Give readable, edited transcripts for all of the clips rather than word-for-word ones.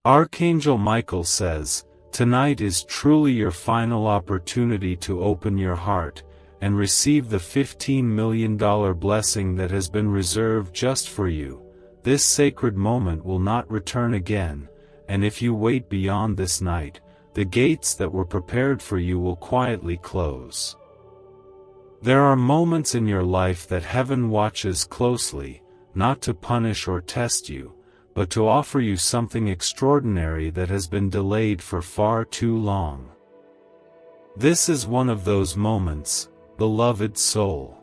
Archangel Michael says, tonight is truly your final opportunity to open your heart and receive the $15 million blessing that has been reserved just for you. This sacred moment will not return again, and if you wait beyond this night, the gates that were prepared for you will quietly close. There are moments in your life that heaven watches closely, not to punish or test you, but to offer you something extraordinary that has been delayed for far too long. This is one of those moments, beloved soul.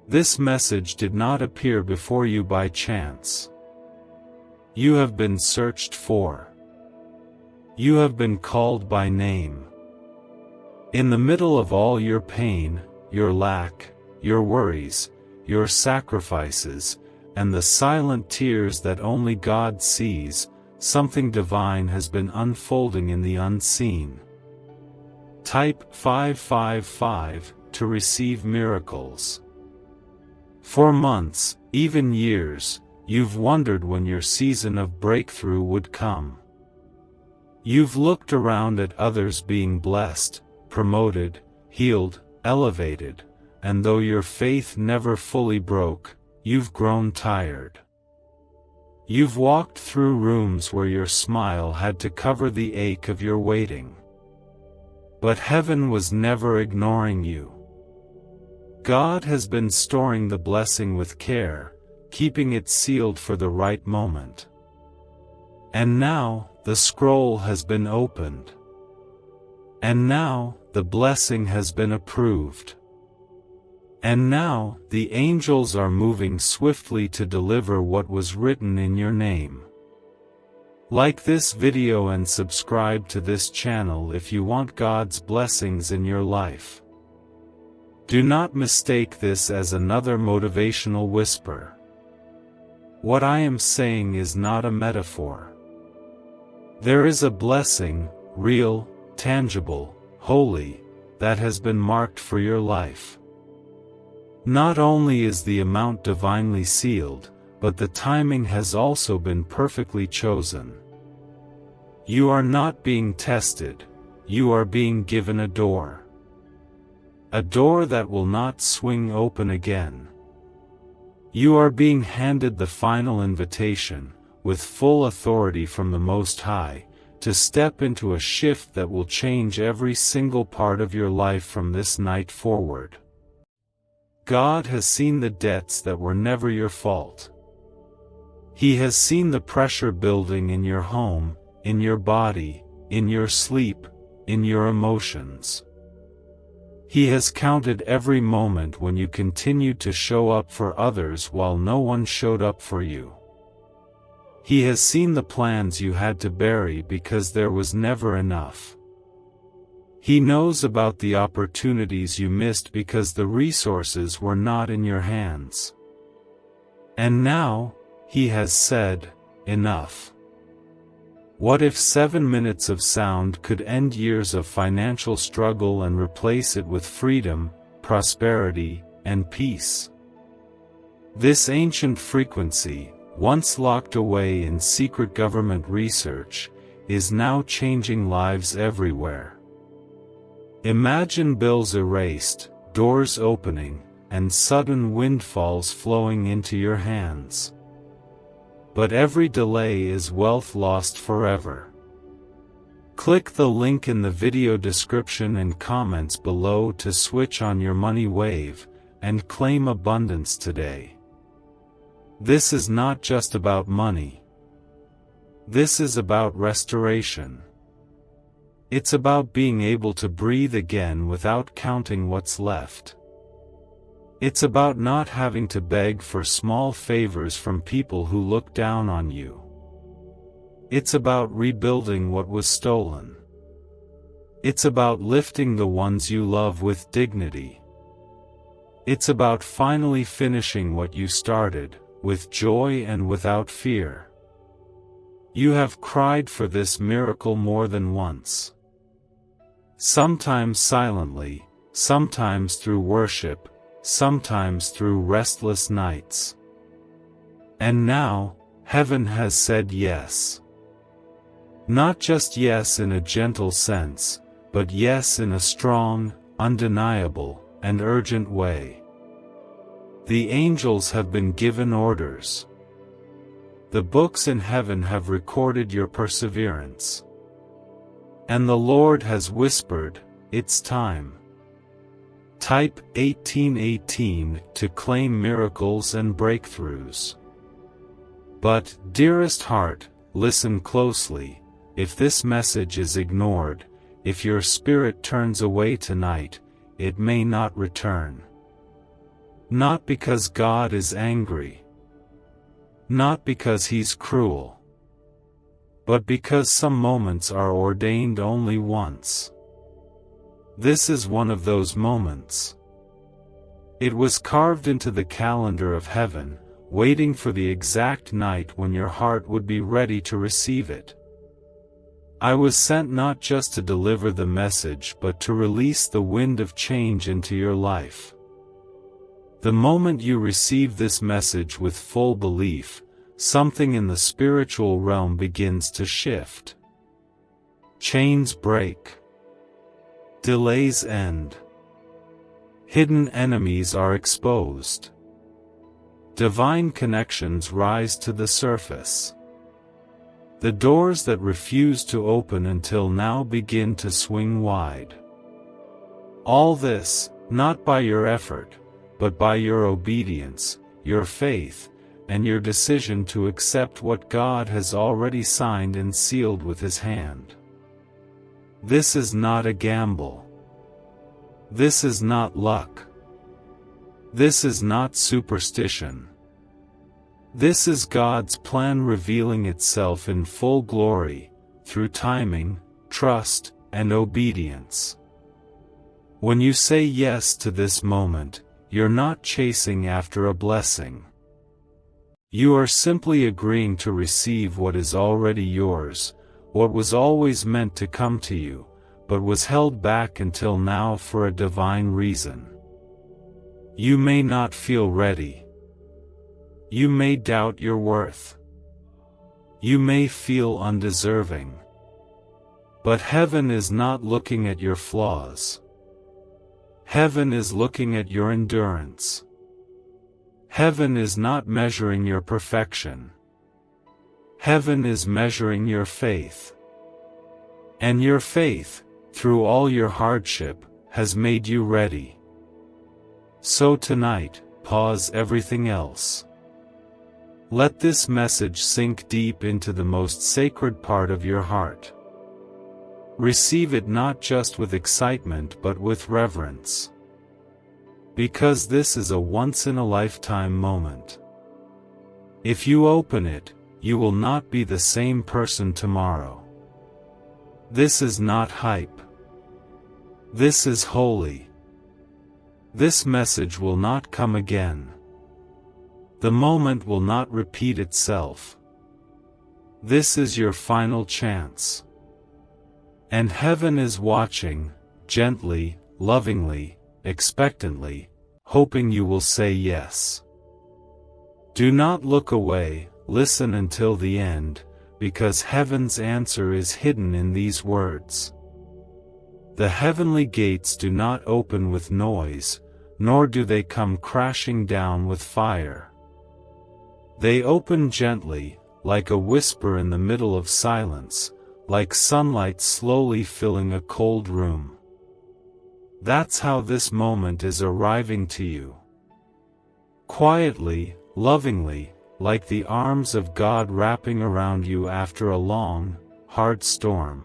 This message did not appear before you by chance. You have been searched for. You have been called by name. In the middle of all your pain, your lack, your worries, your sacrifices, and the silent tears that only God sees, something divine has been unfolding in the unseen. Type 555 to receive miracles. For months, even years, you've wondered when your season of breakthrough would come. You've looked around at others being blessed, promoted, healed, elevated, and though your faith never fully broke, you've grown tired. You've walked through rooms where your smile had to cover the ache of your waiting. But heaven was never ignoring you. God has been storing the blessing with care, keeping it sealed for the right moment. And now, the scroll has been opened. And now, the blessing has been approved. And now, the angels are moving swiftly to deliver what was written in your name. Like this video and subscribe to this channel if you want God's blessings in your life. Do not mistake this as another motivational whisper. What I am saying is not a metaphor. There is a blessing, real, tangible, holy, that has been marked for your life. Not only is the amount divinely sealed, but the timing has also been perfectly chosen. You are not being tested, you are being given a door. A door that will not swing open again. You are being handed the final invitation, with full authority from the Most High, to step into a shift that will change every single part of your life from this night forward. God has seen the debts that were never your fault. He has seen the pressure building in your home, in your body, in your sleep, in your emotions. He has counted every moment when you continued to show up for others while no one showed up for you. He has seen the plans you had to bury because there was never enough. He knows about the opportunities you missed because the resources were not in your hands. And now, He has said, enough. What if 7 minutes of sound could end years of financial struggle and replace it with freedom, prosperity, and peace? This ancient frequency, once locked away in secret government research, is now changing lives everywhere. Imagine bills erased, doors opening, and sudden windfalls flowing into your hands. But every delay is wealth lost forever. Click the link in the video description and comments below to switch on your money wave, and claim abundance today. This is not just about money. This is about restoration. It's about being able to breathe again without counting what's left. It's about not having to beg for small favors from people who look down on you. It's about rebuilding what was stolen. It's about lifting the ones you love with dignity. It's about finally finishing what you started, with joy and without fear. You have cried for this miracle more than once. Sometimes silently, sometimes through worship, sometimes through restless nights. And now, heaven has said yes. Not just yes in a gentle sense, but yes in a strong, undeniable, and urgent way. The angels have been given orders. The books in heaven have recorded your perseverance. And the Lord has whispered, "It's time." Type 1818 to claim miracles and breakthroughs. But, dearest heart, listen closely. If this message is ignored, if your spirit turns away tonight, it may not return. Not because God is angry. Not because He's cruel. But because some moments are ordained only once. This is one of those moments. It was carved into the calendar of heaven, waiting for the exact night when your heart would be ready to receive it. I was sent not just to deliver the message but to release the wind of change into your life. The moment you receive this message with full belief, something in the spiritual realm begins to shift. Chains break. Delays end. Hidden enemies are exposed. Divine connections rise to the surface. The doors that refused to open until now begin to swing wide. All this, not by your effort, but by your obedience, your faith, and your decision to accept what God has already signed and sealed with His hand. This is not a gamble. This is not luck. This is not superstition. This is God's plan revealing itself in full glory, through timing, trust, and obedience. When you say yes to this moment, you're not chasing after a blessing. You are simply agreeing to receive what is already yours, what was always meant to come to you, but was held back until now for a divine reason. You may not feel ready. You may doubt your worth. You may feel undeserving. But heaven is not looking at your flaws. Heaven is looking at your endurance. Heaven is not measuring your perfection. Heaven is measuring your faith. And your faith, through all your hardship, has made you ready. So tonight, pause everything else. Let this message sink deep into the most sacred part of your heart. Receive it not just with excitement but with reverence. Because this is a once-in-a-lifetime moment. If you open it, you will not be the same person tomorrow. This is not hype. This is holy. This message will not come again. The moment will not repeat itself. This is your final chance. And heaven is watching, gently, lovingly, expectantly, hoping you will say yes. Do not look away, listen until the end, because heaven's answer is hidden in these words. The heavenly gates do not open with noise, nor do they come crashing down with fire. They open gently, like a whisper in the middle of silence, like sunlight slowly filling a cold room. That's how this moment is arriving to you. Quietly, lovingly, like the arms of God wrapping around you after a long, hard storm.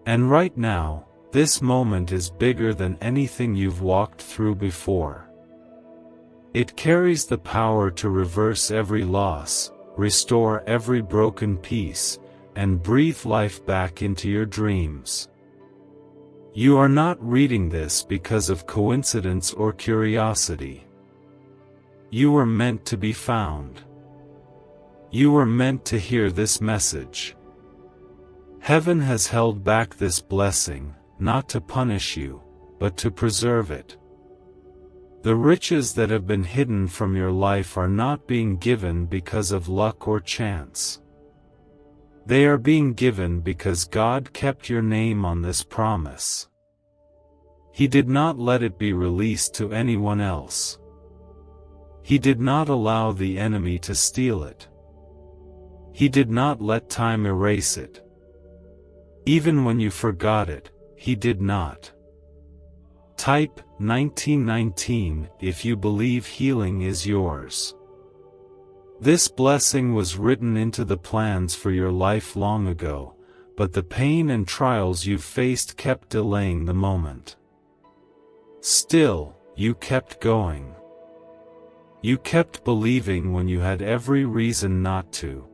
And right now, this moment is bigger than anything you've walked through before. It carries the power to reverse every loss, restore every broken piece, and breathe life back into your dreams. You are not reading this because of coincidence or curiosity. You were meant to be found. You were meant to hear this message. Heaven has held back this blessing, not to punish you, but to preserve it. The riches that have been hidden from your life are not being given because of luck or chance. They are being given because God kept your name on this promise. He did not let it be released to anyone else. He did not allow the enemy to steal it. He did not let time erase it. Even when you forgot it, He did not. Type 1919 if you believe healing is yours. This blessing was written into the plans for your life long ago, but the pain and trials you faced kept delaying the moment. Still, you kept going. You kept believing when you had every reason not to.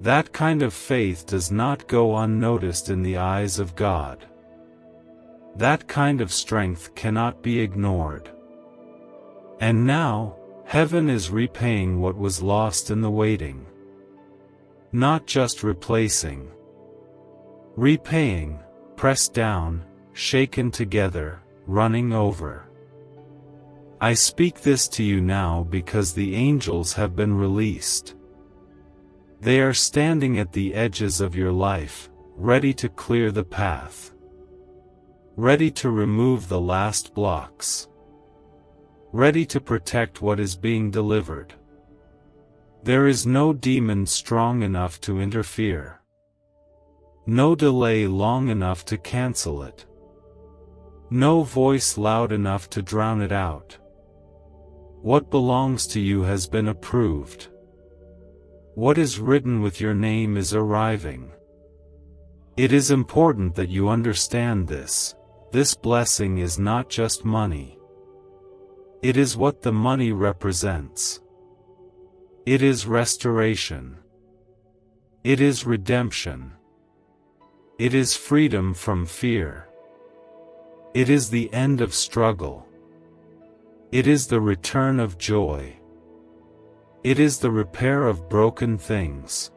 That kind of faith does not go unnoticed in the eyes of God. That kind of strength cannot be ignored. And now, heaven is repaying what was lost in the waiting. Not just replacing. Repaying, pressed down, shaken together, running over. I speak this to you now because the angels have been released. They are standing at the edges of your life, ready to clear the path. Ready to remove the last blocks. Ready to protect what is being delivered. There is no demon strong enough to interfere. No delay long enough to cancel it. No voice loud enough to drown it out. What belongs to you has been approved. What is written with your name is arriving. It is important that you understand this. This blessing is not just money. It is what the money represents. It is restoration. It is redemption. It is freedom from fear. It is the end of struggle. It is the return of joy. It is the repair of broken things.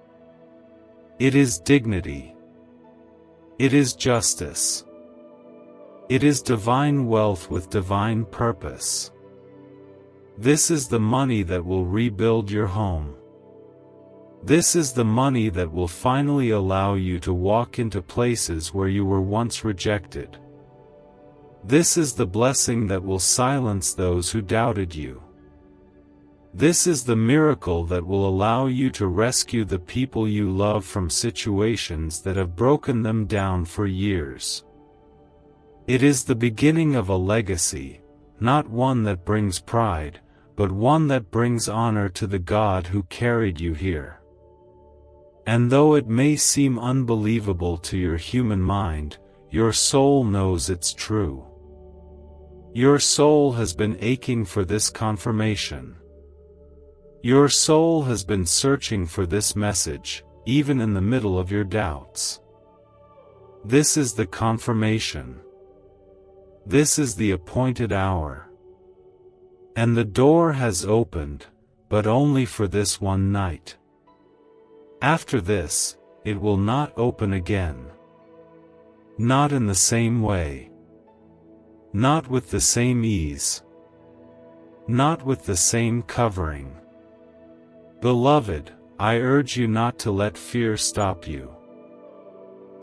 It is dignity. It is justice. It is divine wealth with divine purpose. This is the money that will rebuild your home. This is the money that will finally allow you to walk into places where you were once rejected. This is the blessing that will silence those who doubted you. This is the miracle that will allow you to rescue the people you love from situations that have broken them down for years. It is the beginning of a legacy, not one that brings pride, but one that brings honor to the God who carried you here. And though it may seem unbelievable to your human mind, your soul knows it's true. Your soul has been aching for this confirmation. Your soul has been searching for this message, even in the middle of your doubts. This is the confirmation. This is the appointed hour. And the door has opened, but only for this one night. After this, it will not open again. Not in the same way. Not with the same ease. Not with the same covering. Beloved, I urge you not to let fear stop you.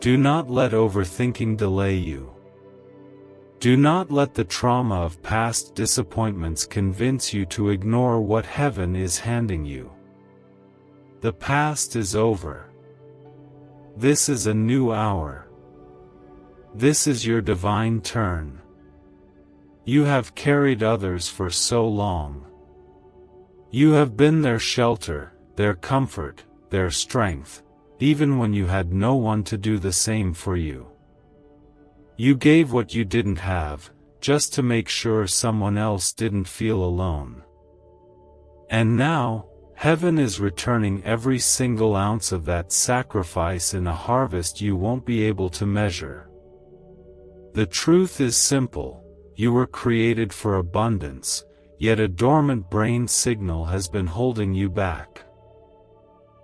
Do not let overthinking delay you. Do not let the trauma of past disappointments convince you to ignore what heaven is handing you. The past is over. This is a new hour. This is your divine turn. You have carried others for so long. You have been their shelter, their comfort, their strength, even when you had no one to do the same for you. You gave what you didn't have, just to make sure someone else didn't feel alone. And now, heaven is returning every single ounce of that sacrifice in a harvest you won't be able to measure. The truth is simple: you were created for abundance, yet a dormant brain signal has been holding you back.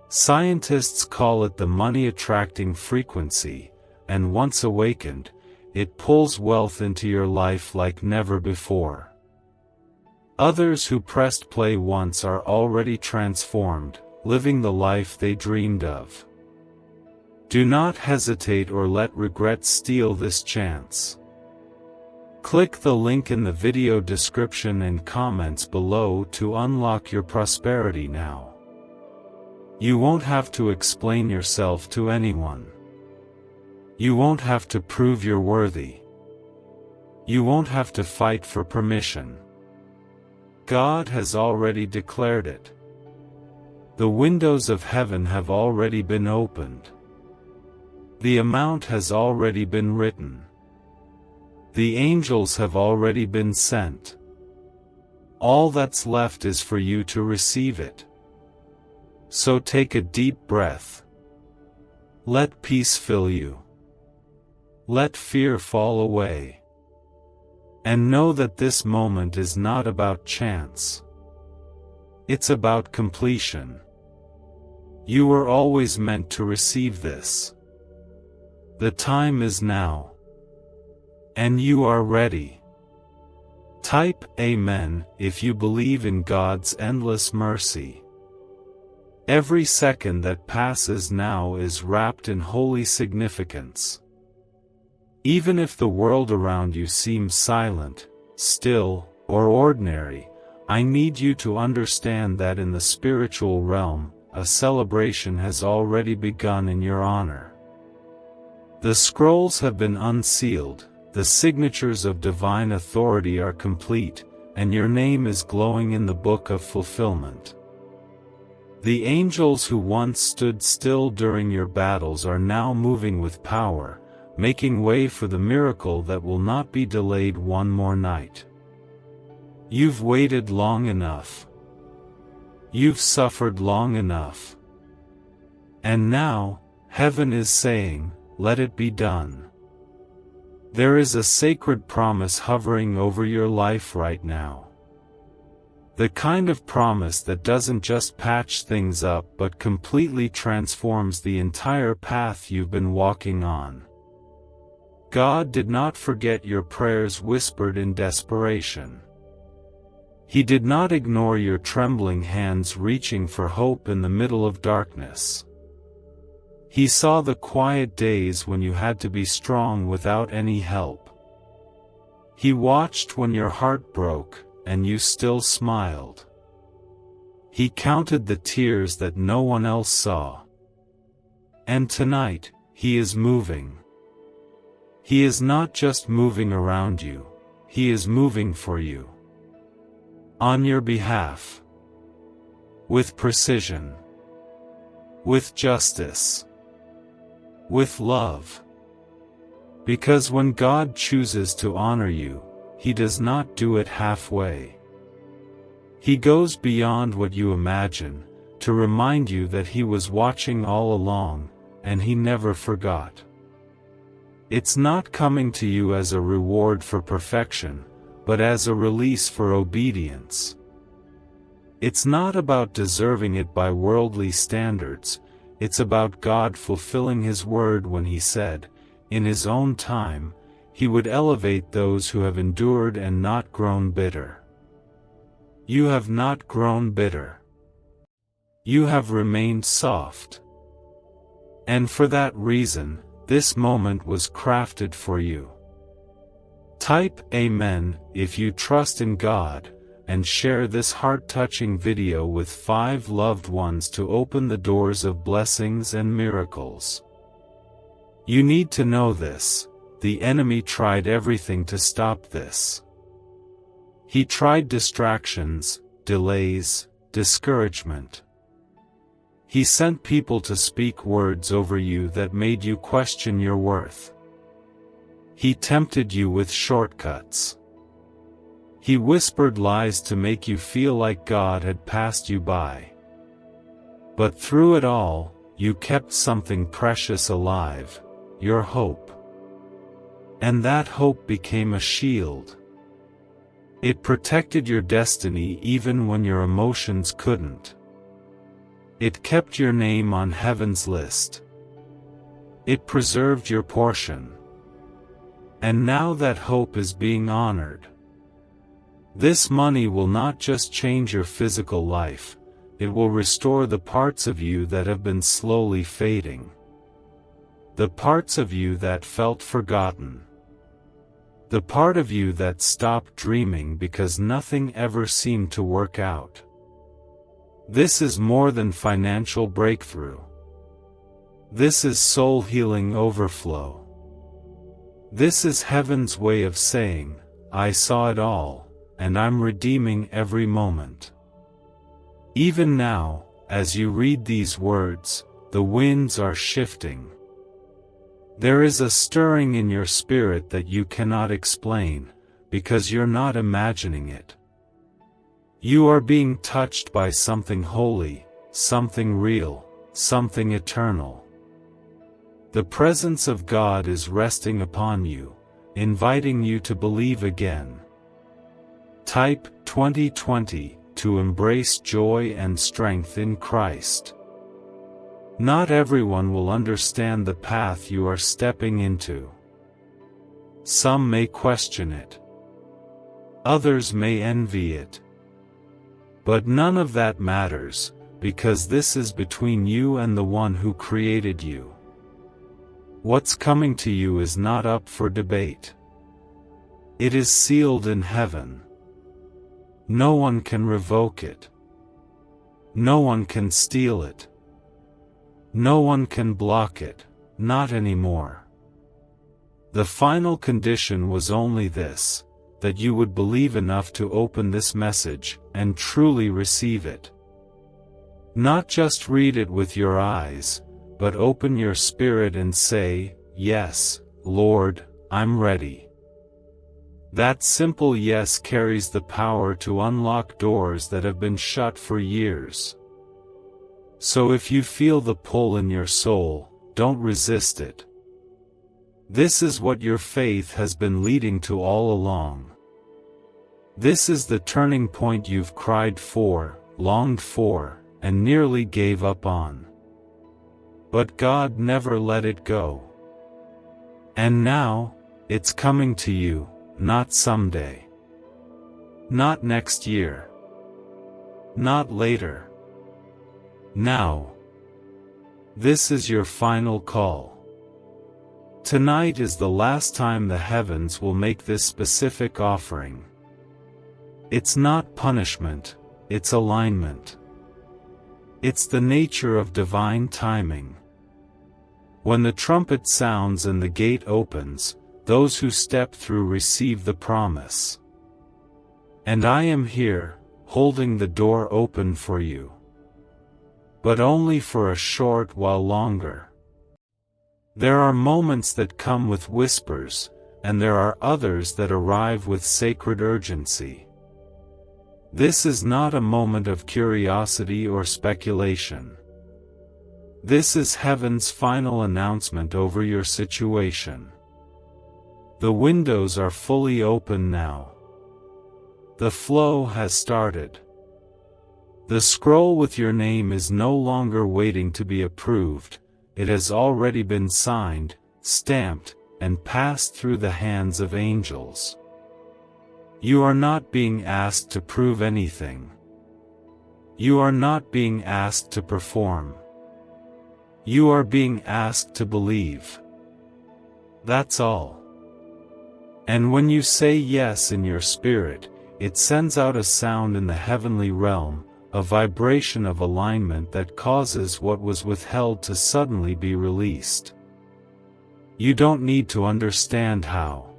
Scientists call it the money-attracting frequency, and once awakened, it pulls wealth into your life like never before. Others who pressed play once are already transformed, living the life they dreamed of. Do not hesitate or let regret steal this chance. Click the link in the video description and comments below to unlock your prosperity now. You won't have to explain yourself to anyone. You won't have to prove you're worthy. You won't have to fight for permission. God has already declared it. The windows of heaven have already been opened. The amount has already been written. The angels have already been sent. All that's left is for you to receive it. So take a deep breath. Let peace fill you. Let fear fall away. And know that this moment is not about chance. It's about completion. You were always meant to receive this. The time is now. And you are ready. Type Amen if you believe in God's endless mercy. Every second that passes now is wrapped in holy significance. Even if the world around you seems silent, still, or ordinary, I need you to understand that in the spiritual realm, a celebration has already begun in your honor. The scrolls have been unsealed, the signatures of divine authority are complete, and your name is glowing in the book of fulfillment. The angels who once stood still during your battles are now moving with power, making way for the miracle that will not be delayed one more night. You've waited long enough. You've suffered long enough. And now, heaven is saying, let it be done. There is a sacred promise hovering over your life right now. The kind of promise that doesn't just patch things up but completely transforms the entire path you've been walking on. God did not forget your prayers whispered in desperation. He did not ignore your trembling hands reaching for hope in the middle of darkness. He saw the quiet days when you had to be strong without any help. He watched when your heart broke, and you still smiled. He counted the tears that no one else saw. And tonight, He is moving. He is not just moving around you, He is moving for you. On your behalf. With precision. With justice. With love. Because when God chooses to honor you, He does not do it halfway. He goes beyond what you imagine, to remind you that He was watching all along, and He never forgot. It's not coming to you as a reward for perfection, but as a release for obedience. It's not about deserving it by worldly standards, it's about God fulfilling His word when He said, in His own time, He would elevate those who have endured and not grown bitter. You have not grown bitter. You have remained soft. And for that reason, this moment was crafted for you. Type Amen if you trust in God, and share this heart-touching video with 5 loved ones to open the doors of blessings and miracles. You need to know this. The enemy tried everything to stop this. He tried distractions, delays, discouragement. He sent people to speak words over you that made you question your worth. He tempted you with shortcuts. He whispered lies to make you feel like God had passed you by. But through it all, you kept something precious alive, your hope. And that hope became a shield. It protected your destiny even when your emotions couldn't. It kept your name on heaven's list. It preserved your portion. And now that hope is being honored. This money will not just change your physical life, it will restore the parts of you that have been slowly fading. the parts of you that felt forgotten. The part of you that stopped dreaming because nothing ever seemed to work out. This is more than financial breakthrough. This is soul healing overflow. This is heaven's way of saying, I saw it all, and I'm redeeming every moment. Even now, as you read these words, the winds are shifting. There is a stirring in your spirit that you cannot explain, because you're not imagining it. You are being touched by something holy, something real, something eternal. The presence of God is resting upon you, inviting you to believe again. Type 2020 to embrace joy and strength in Christ. Not everyone will understand the path you are stepping into. Some may question it. Others may envy it. But none of that matters, because this is between you and the one who created you. What's coming to you is not up for debate. It is sealed in heaven. No one can revoke it. No one can steal it. No one can block it, not anymore. The final condition was only this, that you would believe enough to open this message, and truly receive it. Not just read it with your eyes, but open your spirit and say, Yes, Lord, I'm ready. That simple yes carries the power to unlock doors that have been shut for years. So if you feel the pull in your soul, don't resist it. This is what your faith has been leading to all along. This is the turning point you've cried for, longed for, and nearly gave up on. But God never let it go. And now, it's coming to you, not someday. Not next year. Not later. Now. This is your final call. Tonight is the last time the heavens will make this specific offering. It's not punishment, it's alignment. It's the nature of divine timing. When the trumpet sounds and the gate opens, those who step through receive the promise. And I am here, holding the door open for you. But only for a short while longer. There are moments that come with whispers, and there are others that arrive with sacred urgency. This is not a moment of curiosity or speculation. This is heaven's final announcement over your situation. The windows are fully open now. The flow has started. The scroll with your name is no longer waiting to be approved, it has already been signed, stamped, and passed through the hands of angels. You are not being asked to prove anything. You are not being asked to perform. You are being asked to believe. That's all. And when you say yes in your spirit, it sends out a sound in the heavenly realm, a vibration of alignment that causes what was withheld to suddenly be released. You don't need to understand how.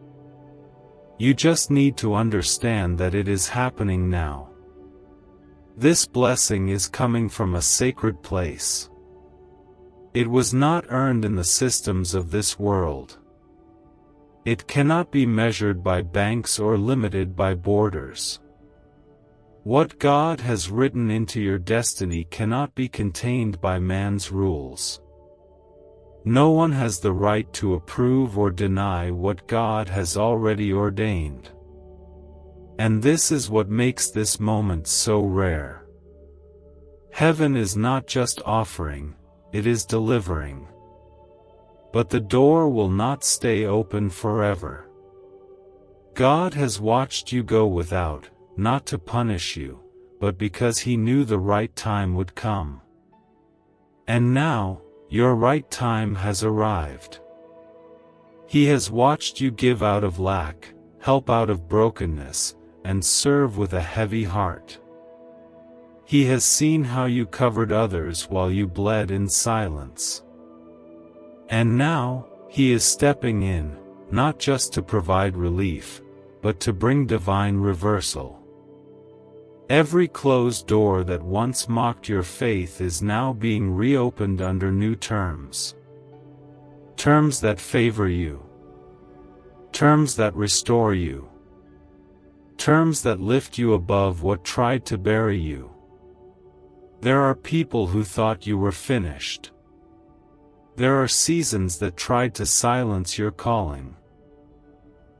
You just need to understand that it is happening now. This blessing is coming from a sacred place. It was not earned in the systems of this world. It cannot be measured by banks or limited by borders. What God has written into your destiny cannot be contained by man's rules. No one has the right to approve or deny what God has already ordained. And this is what makes this moment so rare. Heaven is not just offering, it is delivering. But the door will not stay open forever. God has watched you go without, not to punish you, but because He knew the right time would come. And now, your right time has arrived. He has watched you give out of lack, help out of brokenness, and serve with a heavy heart. He has seen how you covered others while you bled in silence. And now, He is stepping in, not just to provide relief, but to bring divine reversal. Every closed door that once mocked your faith is now being reopened under new terms. Terms that favor you. Terms that restore you. Terms that lift you above what tried to bury you. There are people who thought you were finished. There are seasons that tried to silence your calling.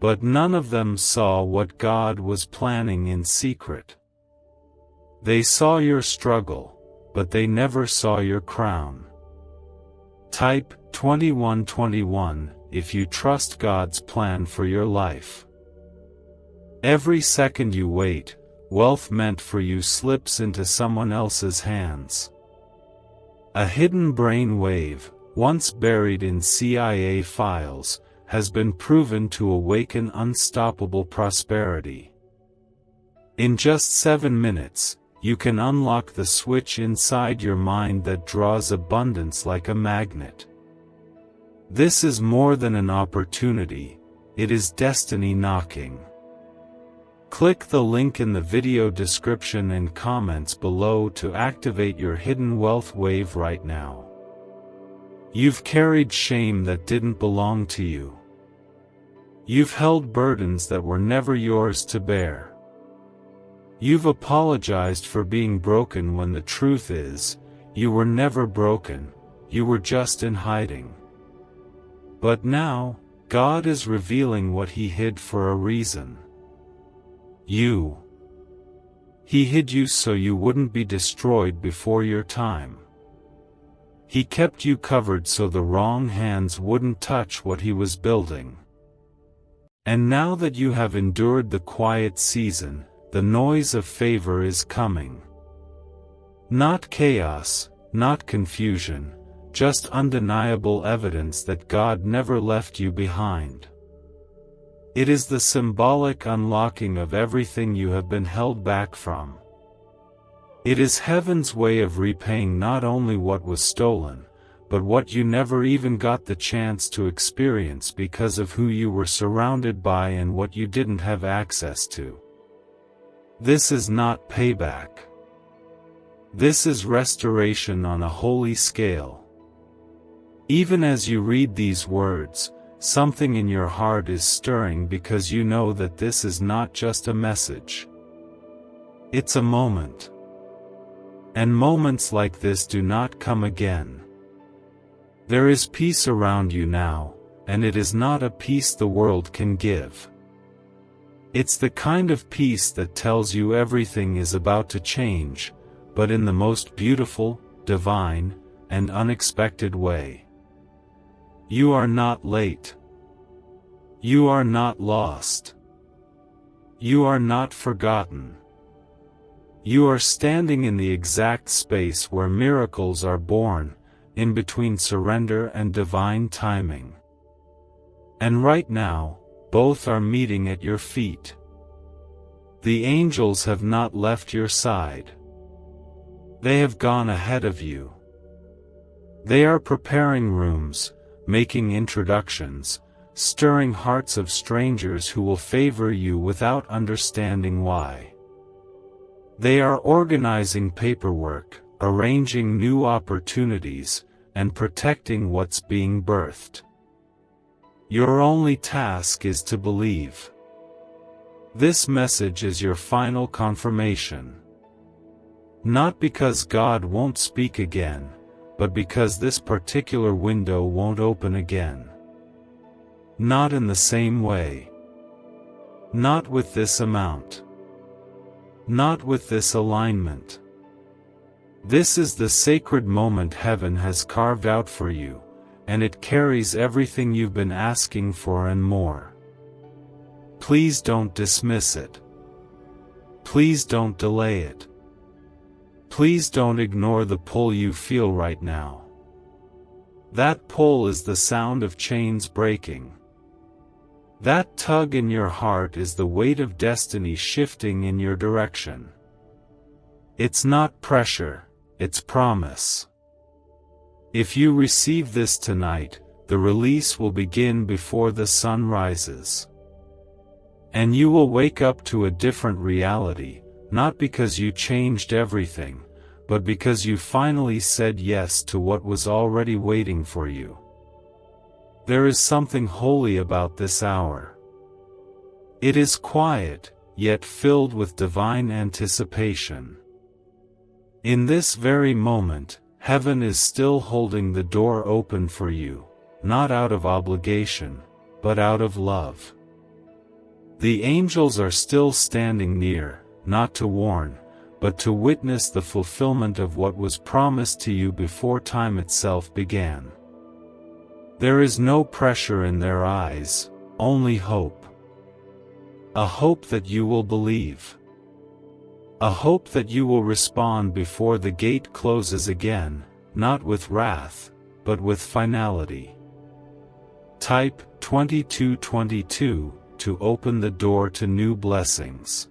But none of them saw what God was planning in secret. They saw your struggle, but they never saw your crown. Type 2121 if you trust God's plan for your life. Every second you wait, wealth meant for you slips into someone else's hands. A hidden brain wave, once buried in CIA files, has been proven to awaken unstoppable prosperity. In just 7 minutes, you can unlock the switch inside your mind that draws abundance like a magnet. This is more than an opportunity, it is destiny knocking. Click the link in the video description and comments below to activate your hidden wealth wave right now. You've carried shame that didn't belong to you. You've held burdens that were never yours to bear. You've apologized for being broken when the truth is, you were never broken, you were just in hiding. But now, God is revealing what He hid for a reason. You. He hid you so you wouldn't be destroyed before your time. He kept you covered so the wrong hands wouldn't touch what He was building. And now that you have endured the quiet season, the noise of favor is coming. Not chaos, not confusion, just undeniable evidence that God never left you behind. It is the symbolic unlocking of everything you have been held back from. It is heaven's way of repaying not only what was stolen, but what you never even got the chance to experience because of who you were surrounded by and what you didn't have access to. This is not payback. This is restoration on a holy scale. Even as you read these words, something in your heart is stirring because you know that this is not just a message. It's a moment. And moments like this do not come again. There is peace around you now, and it is not a peace the world can give. It's the kind of peace that tells you everything is about to change, but in the most beautiful, divine, and unexpected way. You are not late. You are not lost. You are not forgotten. You are standing in the exact space where miracles are born, in between surrender and divine timing. And right now, both are meeting at your feet. The angels have not left your side. They have gone ahead of you. They are preparing rooms, making introductions, stirring hearts of strangers who will favor you without understanding why. They are organizing paperwork, arranging new opportunities, and protecting what's being birthed. Your only task is to believe. This message is your final confirmation. Not because God won't speak again, but because this particular window won't open again. Not in the same way. Not with this amount. Not with this alignment. This is the sacred moment heaven has carved out for you, and it carries everything you've been asking for and more. Please don't dismiss it. Please don't delay it. Please don't ignore the pull you feel right now. That pull is the sound of chains breaking. That tug in your heart is the weight of destiny shifting in your direction. It's not pressure, it's promise. If you receive this tonight, the release will begin before the sun rises. And you will wake up to a different reality, not because you changed everything, but because you finally said yes to what was already waiting for you. There is something holy about this hour. It is quiet, yet filled with divine anticipation. In this very moment, heaven is still holding the door open for you, not out of obligation, but out of love. The angels are still standing near, not to warn, but to witness the fulfillment of what was promised to you before time itself began. There is no pressure in their eyes, only hope. A hope that you will believe. A hope that you will respond before the gate closes again, not with wrath, but with finality. Type 2222 to open the door to new blessings.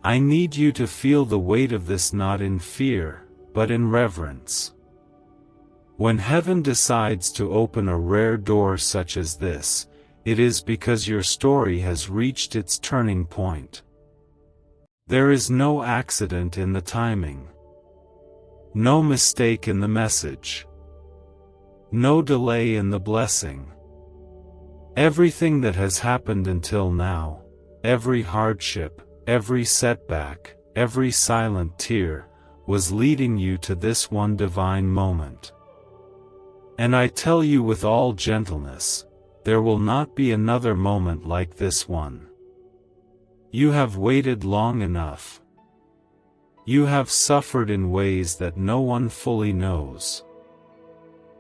I need you to feel the weight of this not in fear, but in reverence. When heaven decides to open a rare door such as this, it is because your story has reached its turning point. There is no accident in the timing. No mistake in the message. No delay in the blessing. Everything that has happened until now, every hardship, every setback, every silent tear, was leading you to this one divine moment. And I tell you with all gentleness, there will not be another moment like this one. You have waited long enough. You have suffered in ways that no one fully knows.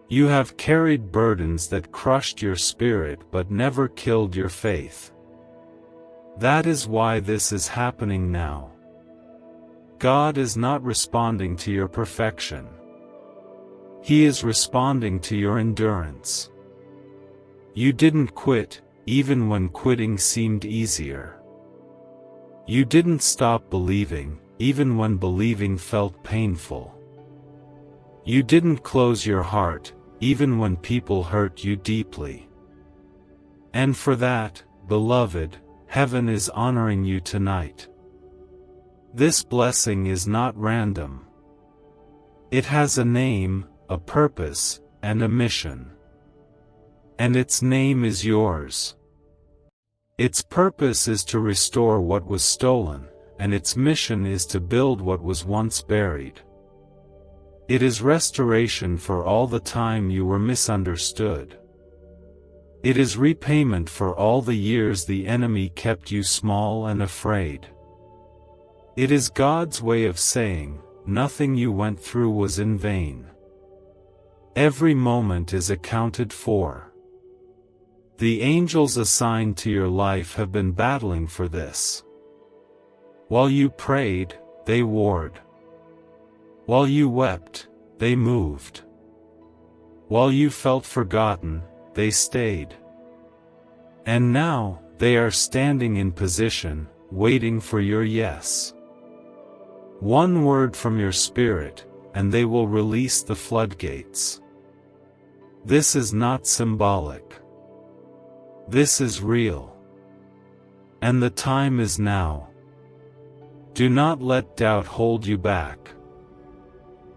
You have carried burdens that crushed your spirit but never killed your faith. That is why this is happening now. God is not responding to your perfection. He is responding to your endurance. You didn't quit, even when quitting seemed easier. You didn't stop believing, even when believing felt painful. You didn't close your heart, even when people hurt you deeply. And for that, beloved, heaven is honoring you tonight. This blessing is not random. It has a name, a purpose, and a mission. And its name is yours. Its purpose is to restore what was stolen, and its mission is to build what was once buried. It is restoration for all the time you were misunderstood. It is repayment for all the years the enemy kept you small and afraid. It is God's way of saying, nothing you went through was in vain. Every moment is accounted for. The angels assigned to your life have been battling for this. While you prayed, they warred. While you wept, they moved. While you felt forgotten, they stayed. And now, they are standing in position, waiting for your yes. One word from your spirit, and they will release the floodgates. This is not symbolic. This is real. And the time is now. Do not let doubt hold you back.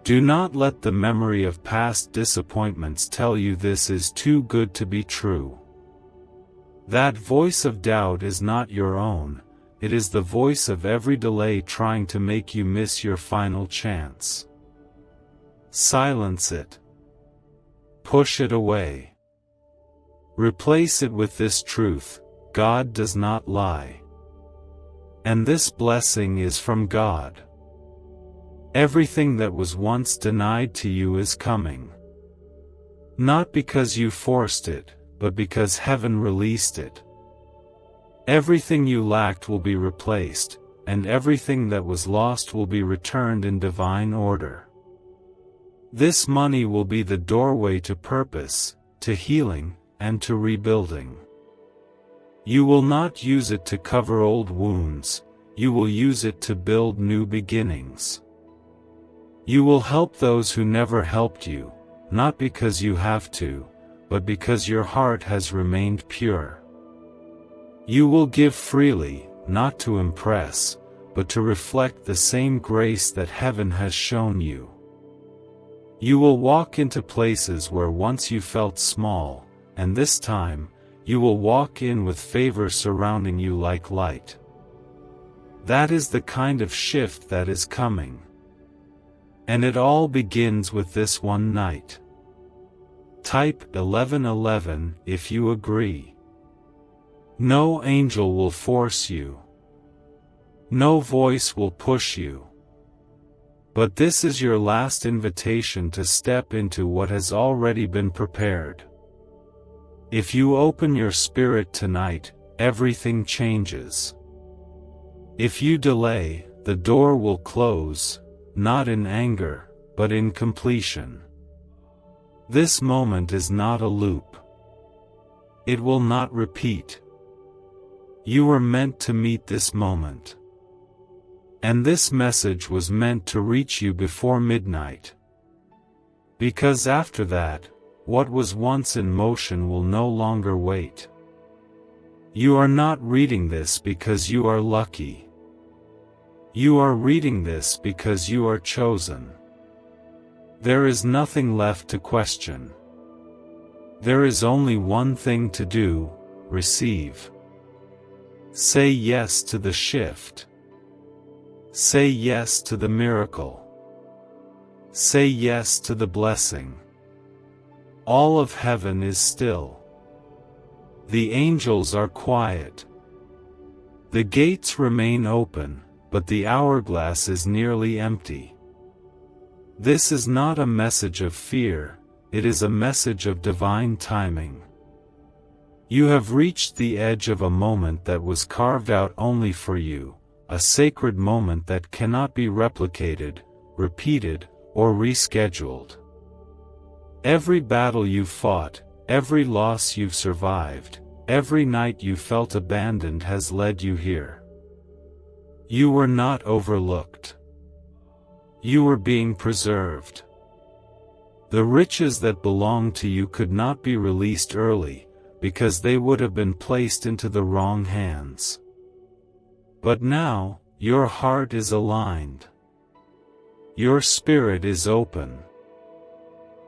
Do not let the memory of past disappointments tell you this is too good to be true. That voice of doubt is not your own, it is the voice of every delay trying to make you miss your final chance. Silence it. Push it away. Replace it with this truth: God does not lie. And this blessing is from God. Everything that was once denied to you is coming. Not because you forced it, but because heaven released it. Everything you lacked will be replaced, and everything that was lost will be returned in divine order. This money will be the doorway to purpose, to healing, and to rebuilding. You will not use it to cover old wounds, you will use it to build new beginnings. You will help those who never helped you, not because you have to, but because your heart has remained pure. You will give freely, not to impress, but to reflect the same grace that heaven has shown you. You will walk into places where once you felt small, and this time, you will walk in with favor surrounding you like light. That is the kind of shift that is coming. And it all begins with this one night. Type 1111 if you agree. No angel will force you. No voice will push you. But this is your last invitation to step into what has already been prepared. If you open your spirit tonight, everything changes. If you delay, the door will close, not in anger, but in completion. This moment is not a loop. It will not repeat. You were meant to meet this moment. And this message was meant to reach you before midnight. Because after that, what was once in motion will no longer wait. You are not reading this because you are lucky. You are reading this because you are chosen. There is nothing left to question. There is only one thing to do: receive. Say yes to the shift. Say yes to the miracle. Say yes to the blessing. All of heaven is still. The angels are quiet. The gates remain open, but the hourglass is nearly empty. This is not a message of fear, it is a message of divine timing. You have reached the edge of a moment that was carved out only for you, a sacred moment that cannot be replicated, repeated, or rescheduled. Every battle you've fought, every loss you've survived, every night you felt abandoned has led you here. You were not overlooked. You were being preserved. The riches that belonged to you could not be released early, because they would have been placed into the wrong hands. But now, your heart is aligned. Your spirit is open.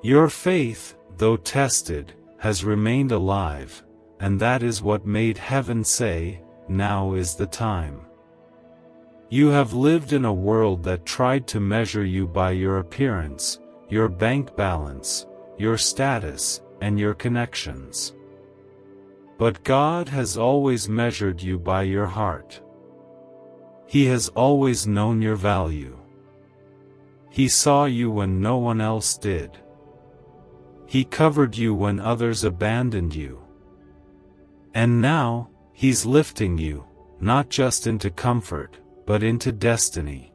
Your faith, though tested, has remained alive, and that is what made heaven say, "Now is the time." You have lived in a world that tried to measure you by your appearance, your bank balance, your status, and your connections. But God has always measured you by your heart. He has always known your value. He saw you when no one else did. He covered you when others abandoned you. And now, He's lifting you, not just into comfort, but into destiny.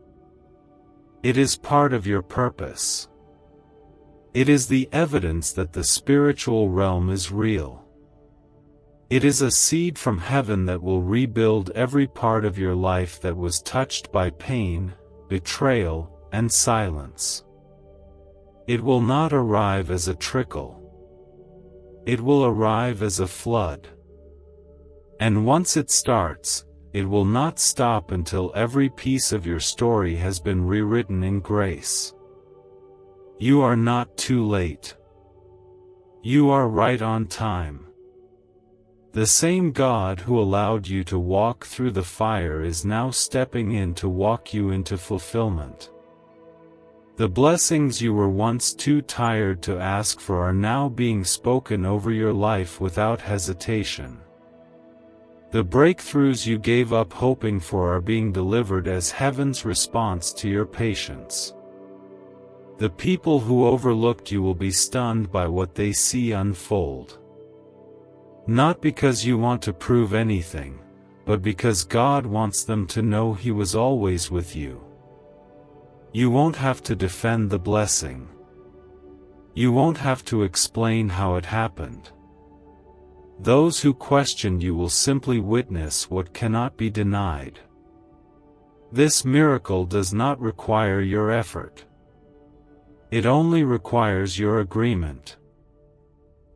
It is part of your purpose. It is the evidence that the spiritual realm is real. It is a seed from heaven that will rebuild every part of your life that was touched by pain, betrayal, and silence. It will not arrive as a trickle. It will arrive as a flood. And once it starts, it will not stop until every piece of your story has been rewritten in grace. You are not too late. You are right on time. The same God who allowed you to walk through the fire is now stepping in to walk you into fulfillment. The blessings you were once too tired to ask for are now being spoken over your life without hesitation. The breakthroughs you gave up hoping for are being delivered as heaven's response to your patience. The people who overlooked you will be stunned by what they see unfold. Not because you want to prove anything, but because God wants them to know He was always with you. You won't have to defend the blessing. You won't have to explain how it happened. Those who questioned you will simply witness what cannot be denied. This miracle does not require your effort. It only requires your agreement.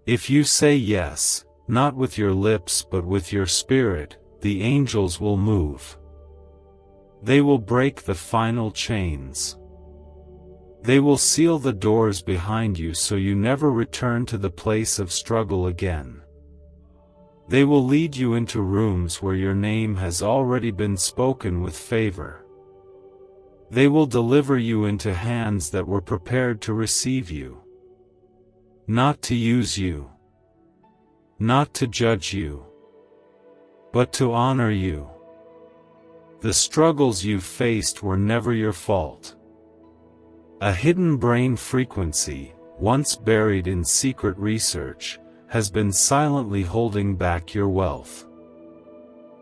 If you say yes, not with your lips but with your spirit, the angels will move. They will break the final chains. They will seal the doors behind you so you never return to the place of struggle again. They will lead you into rooms where your name has already been spoken with favor. They will deliver you into hands that were prepared to receive you. Not to use you. Not to judge you. But to honor you. The struggles you faced were never your fault. A hidden brain frequency, once buried in secret research, has been silently holding back your wealth.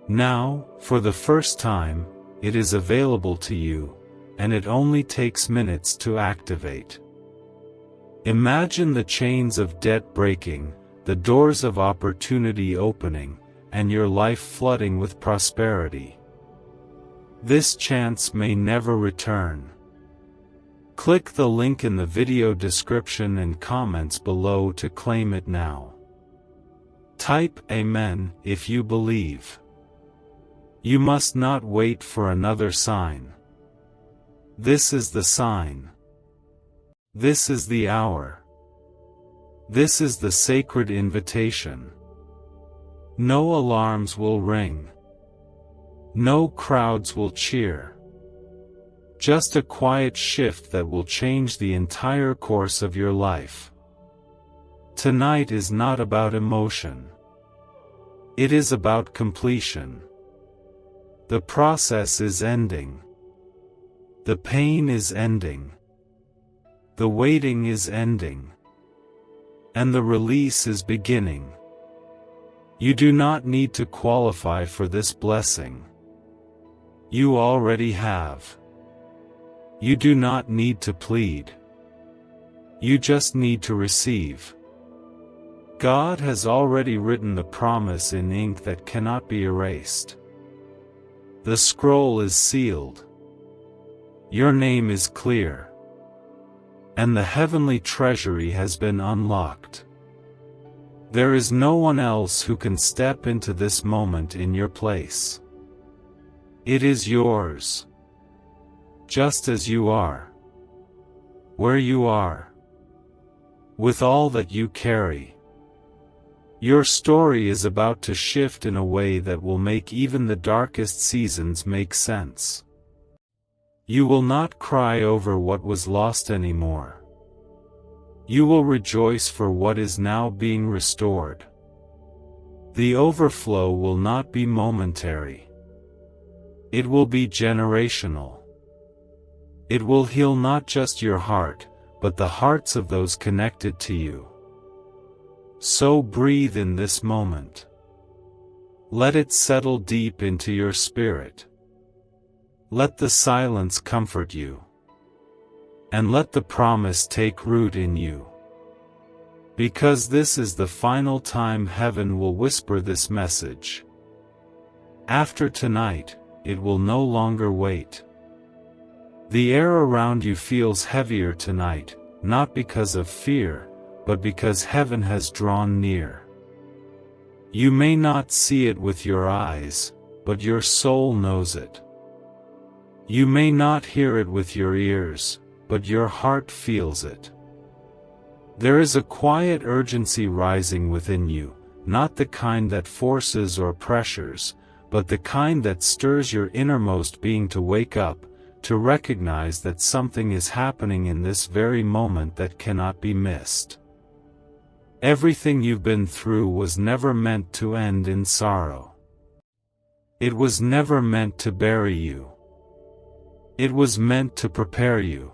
Now, for the first time, it is available to you, and it only takes minutes to activate. Imagine the chains of debt breaking, the doors of opportunity opening, and your life flooding with prosperity. This chance may never return. Click the link in the video description and comments below to claim it now. Type Amen if you believe. You must not wait for another sign. This is the sign. This is the hour. This is the sacred invitation. No alarms will ring. No crowds will cheer. Just a quiet shift that will change the entire course of your life. Tonight is not about emotion. It is about completion. The process is ending. The pain is ending. The waiting is ending. And the release is beginning. You do not need to qualify for this blessing. You already have. You do not need to plead. You just need to receive. God has already written the promise in ink that cannot be erased. The scroll is sealed. Your name is clear. And the heavenly treasury has been unlocked. There is no one else who can step into this moment in your place. It is yours. Just as you are. Where you are. With all that you carry. Your story is about to shift in a way that will make even the darkest seasons make sense. You will not cry over what was lost anymore. You will rejoice for what is now being restored. The overflow will not be momentary. It will be generational. It will heal not just your heart, but the hearts of those connected to you. So breathe in this moment. Let it settle deep into your spirit. Let the silence comfort you. And let the promise take root in you. Because this is the final time heaven will whisper this message. After tonight, it will no longer wait. The air around you feels heavier tonight, not because of fear, but because heaven has drawn near. You may not see it with your eyes, but your soul knows it. You may not hear it with your ears, but your heart feels it. There is a quiet urgency rising within you, not the kind that forces or pressures, but the kind that stirs your innermost being to wake up, to recognize that something is happening in this very moment that cannot be missed. Everything you've been through was never meant to end in sorrow. It was never meant to bury you. It was meant to prepare you.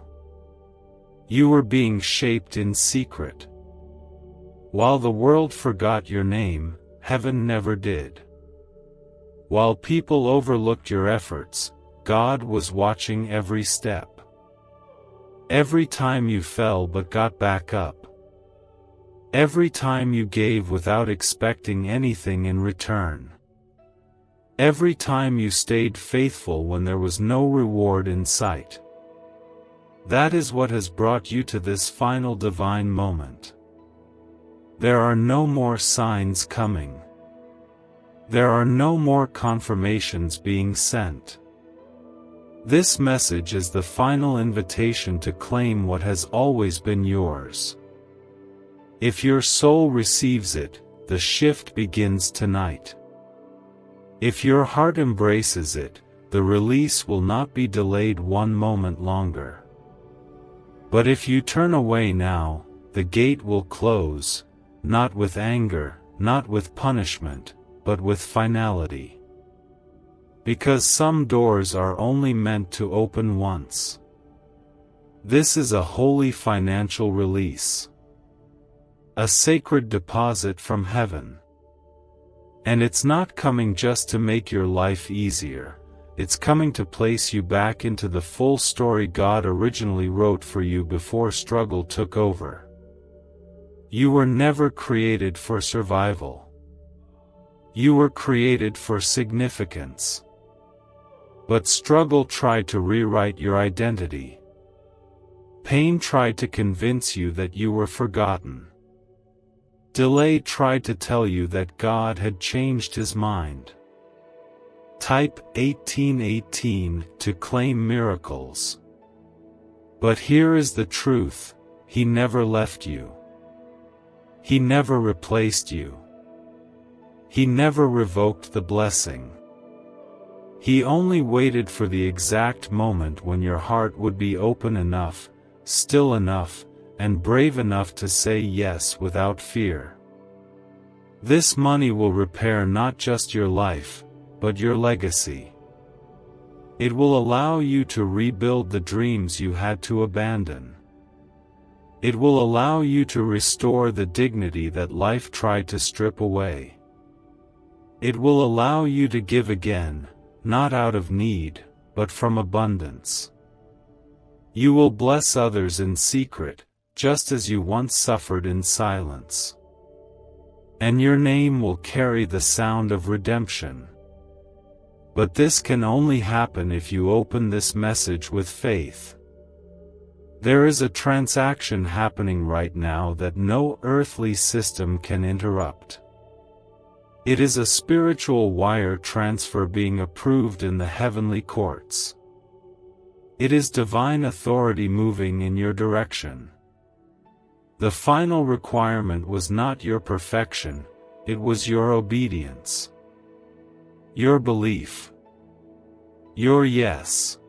You were being shaped in secret. While the world forgot your name, heaven never did. While people overlooked your efforts, God was watching every step. Every time you fell but got back up, Every time you gave without expecting anything in return. Every time you stayed faithful when there was no reward in sight. That is what has brought you to this final divine moment. There are no more signs coming. There are no more confirmations being sent. This message is the final invitation to claim what has always been yours. If your soul receives it, the shift begins tonight. If your heart embraces it, the release will not be delayed one moment longer. But if you turn away now, the gate will close, not with anger, not with punishment, but with finality. Because some doors are only meant to open once. This is a holy financial release. A sacred deposit from heaven. And it's not coming just to make your life easier, it's coming to place you back into the full story God originally wrote for you before struggle took over. You were never created for survival. You were created for significance. But struggle tried to rewrite your identity. Pain tried to convince you that you were forgotten. Delay tried to tell you that God had changed his mind. Type 1818 to claim miracles. But here is the truth, he never left you. He never replaced you. He never revoked the blessing. He only waited for the exact moment when your heart would be open enough, still enough, and brave enough to say yes without fear. This money will repair not just your life, but your legacy. It will allow you to rebuild the dreams you had to abandon. It will allow you to restore the dignity that life tried to strip away. It will allow you to give again, not out of need, but from abundance. You will bless others in secret, just as you once suffered in silence. And your name will carry the sound of redemption. But this can only happen if you open this message with faith. There is a transaction happening right now that no earthly system can interrupt. It is a spiritual wire transfer being approved in the heavenly courts. It is divine authority moving in your direction. The final requirement was not your perfection, it was your obedience. Your belief. Your yes.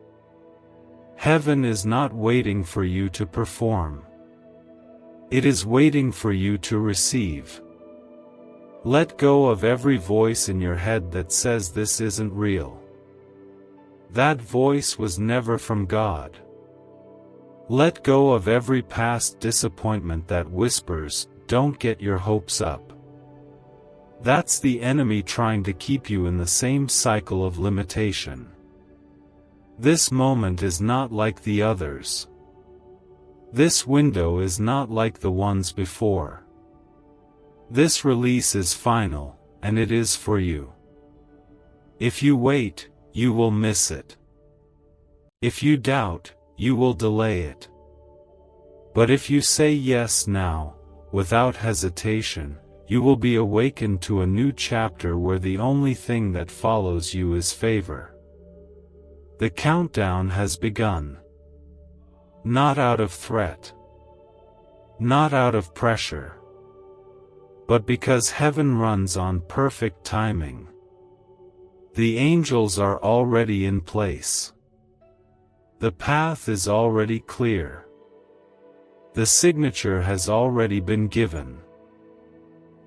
Heaven is not waiting for you to perform. It is waiting for you to receive. Let go of every voice in your head that says this isn't real. That voice was never from God. Let go of every past disappointment that whispers, "Don't get your hopes up." That's the enemy trying to keep you in the same cycle of limitation. This moment is not like the others. This window is not like the ones before. This release is final, and it is for you. If you wait, you will miss it. If you doubt, you will delay it. But if you say yes now, without hesitation, you will be awakened to a new chapter where the only thing that follows you is favor. The countdown has begun. Not out of threat. Not out of pressure. But because heaven runs on perfect timing. The angels are already in place. The path is already clear. The signature has already been given.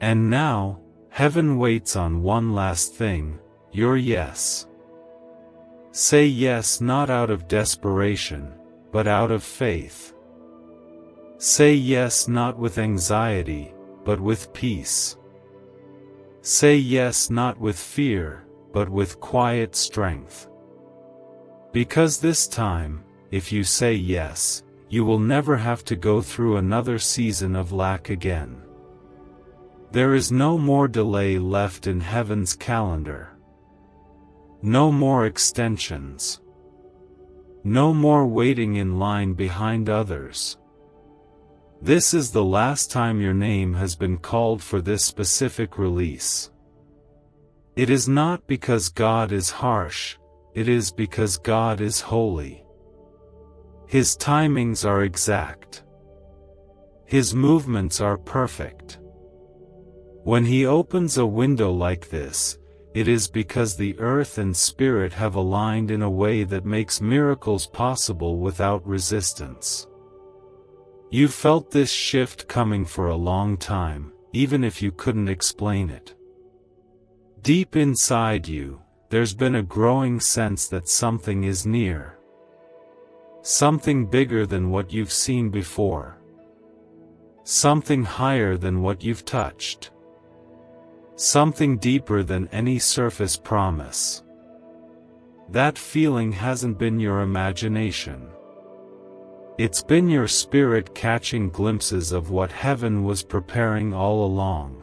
And now, heaven waits on one last thing, your yes. Say yes not out of desperation, but out of faith. Say yes not with anxiety, but with peace. Say yes not with fear, but with quiet strength. Because this time, if you say yes, you will never have to go through another season of lack again. There is no more delay left in heaven's calendar. No more extensions. No more waiting in line behind others. This is the last time your name has been called for this specific release. It is not because God is harsh, it is because God is holy. His timings are exact. His movements are perfect. When He opens a window like this, it is because the earth and spirit have aligned in a way that makes miracles possible without resistance. You felt this shift coming for a long time, even if you couldn't explain it. Deep inside you, there's been a growing sense that something is near. Something bigger than what you've seen before. Something higher than what you've touched. Something deeper than any surface promise. That feeling hasn't been your imagination. It's been your spirit catching glimpses of what heaven was preparing all along.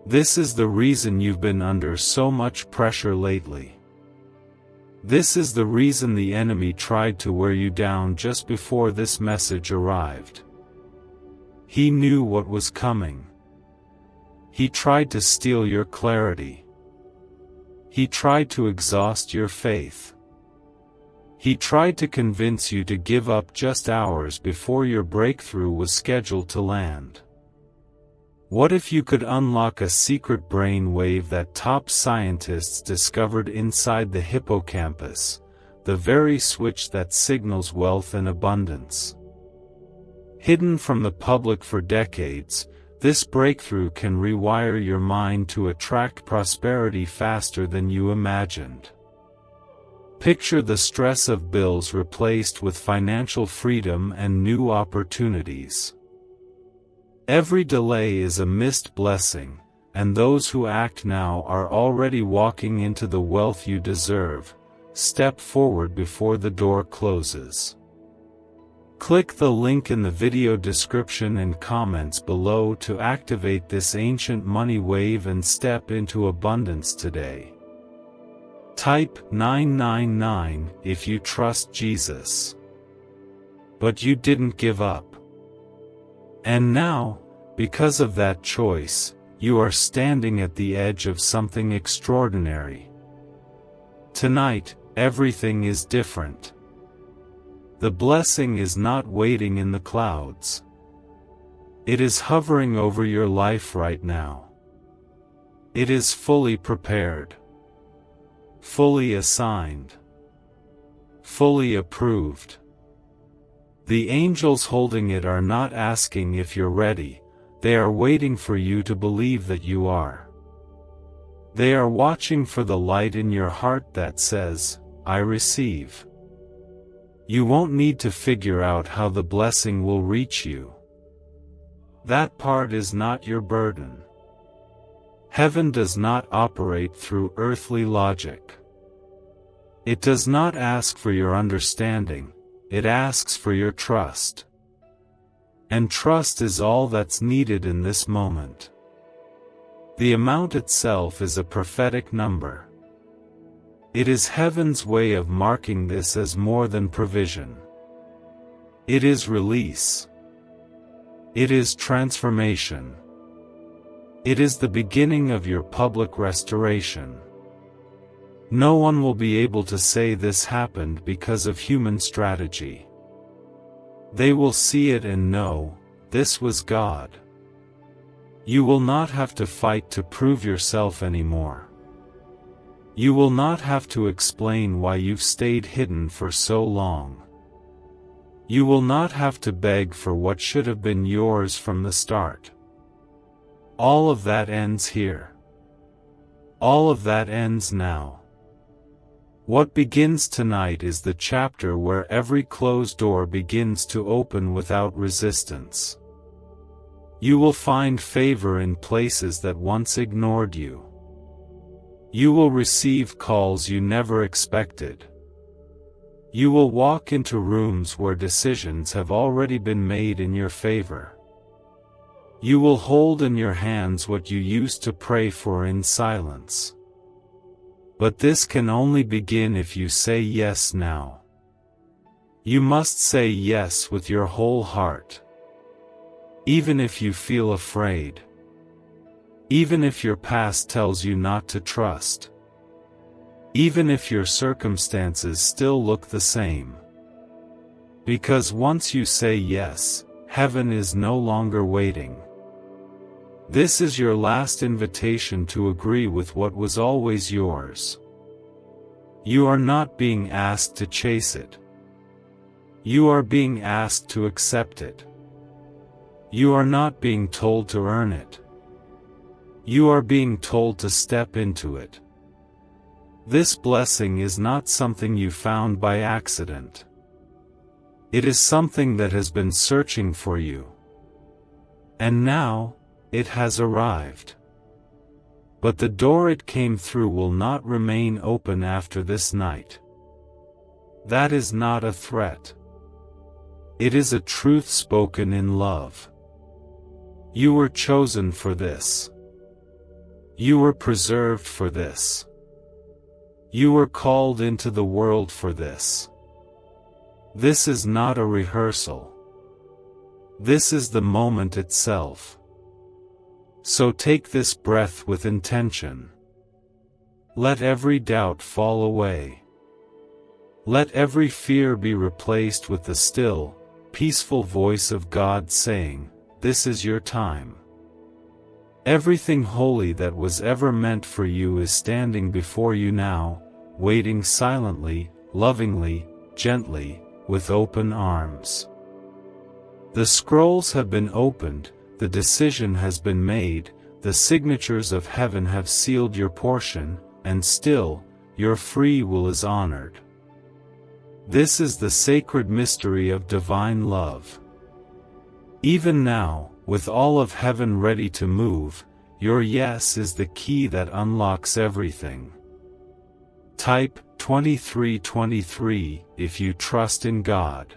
This is the reason you've been under so much pressure lately. This is the reason the enemy tried to wear you down just before this message arrived. He knew what was coming. He tried to steal your clarity. He tried to exhaust your faith. He tried to convince you to give up just hours before your breakthrough was scheduled to land. What if you could unlock a secret brain wave that top scientists discovered inside the hippocampus, the very switch that signals wealth and abundance? Hidden from the public for decades, this breakthrough can rewire your mind to attract prosperity faster than you imagined. Picture the stress of bills replaced with financial freedom and new opportunities. Every delay is a missed blessing, and those who act now are already walking into the wealth you deserve. Step forward before the door closes. Click the link in the video description and comments below to activate this ancient money wave and step into abundance today. Type 999 if you trust Jesus. But you didn't give up. And now, because of that choice, you are standing at the edge of something extraordinary. Tonight, everything is different. The blessing is not waiting in the clouds. It is hovering over your life right now. It is fully prepared. Fully assigned. Fully approved. The angels holding it are not asking if you're ready, they are waiting for you to believe that you are. They are watching for the light in your heart that says, I receive. You won't need to figure out how the blessing will reach you. That part is not your burden. Heaven does not operate through earthly logic. It does not ask for your understanding. It asks for your trust. And trust is all that's needed in this moment. The amount itself is a prophetic number. It is heaven's way of marking this as more than provision. It is release. It is transformation. It is the beginning of your public restoration. No one will be able to say this happened because of human strategy. They will see it and know, this was God. You will not have to fight to prove yourself anymore. You will not have to explain why you've stayed hidden for so long. You will not have to beg for what should have been yours from the start. All of that ends here. All of that ends now. What begins tonight is the chapter where every closed door begins to open without resistance. You will find favor in places that once ignored you. You will receive calls you never expected. You will walk into rooms where decisions have already been made in your favor. You will hold in your hands what you used to pray for in silence. But this can only begin if you say yes now. You must say yes with your whole heart. Even if you feel afraid. Even if your past tells you not to trust. Even if your circumstances still look the same. Because once you say yes, heaven is no longer waiting. This is your last invitation to agree with what was always yours. You are not being asked to chase it. You are being asked to accept it. You are not being told to earn it. You are being told to step into it. This blessing is not something you found by accident. It is something that has been searching for you. And now, it has arrived. But the door it came through will not remain open after this night. That is not a threat. It is a truth spoken in love. You were chosen for this. You were preserved for this. You were called into the world for this. This is not a rehearsal. This is the moment itself. So take this breath with intention. Let every doubt fall away. Let every fear be replaced with the still, peaceful voice of God saying, "This is your time." Everything holy that was ever meant for you is standing before you now, waiting silently, lovingly, gently, with open arms. The scrolls have been opened, the decision has been made, the signatures of heaven have sealed your portion, and still, your free will is honored. This is the sacred mystery of divine love. Even now, with all of heaven ready to move, your yes is the key that unlocks everything. Type 2323 if you trust in God.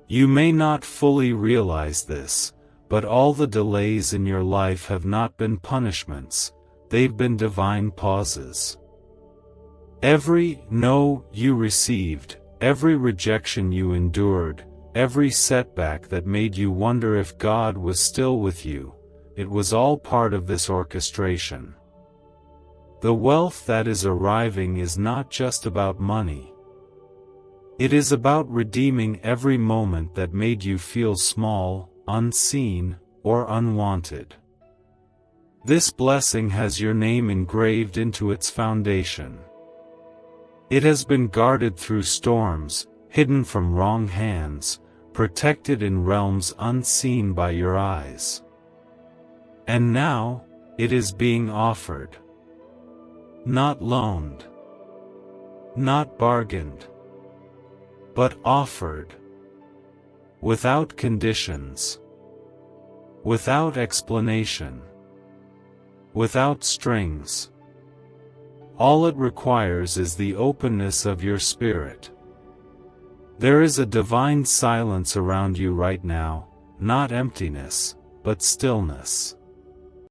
You may not fully realize this, but all the delays in your life have not been punishments, they've been divine pauses. Every no you received, every rejection you endured, every setback that made you wonder if God was still with you, it was all part of this orchestration. The wealth that is arriving is not just about money. It is about redeeming every moment that made you feel small, unseen, or unwanted. This blessing has your name engraved into its foundation. It has been guarded through storms, hidden from wrong hands, protected in realms unseen by your eyes. And now, it is being offered. Not loaned. Not bargained. But offered. Without conditions. Without explanation. Without strings. All it requires is the openness of your spirit. There is a divine silence around you right now, not emptiness, but stillness.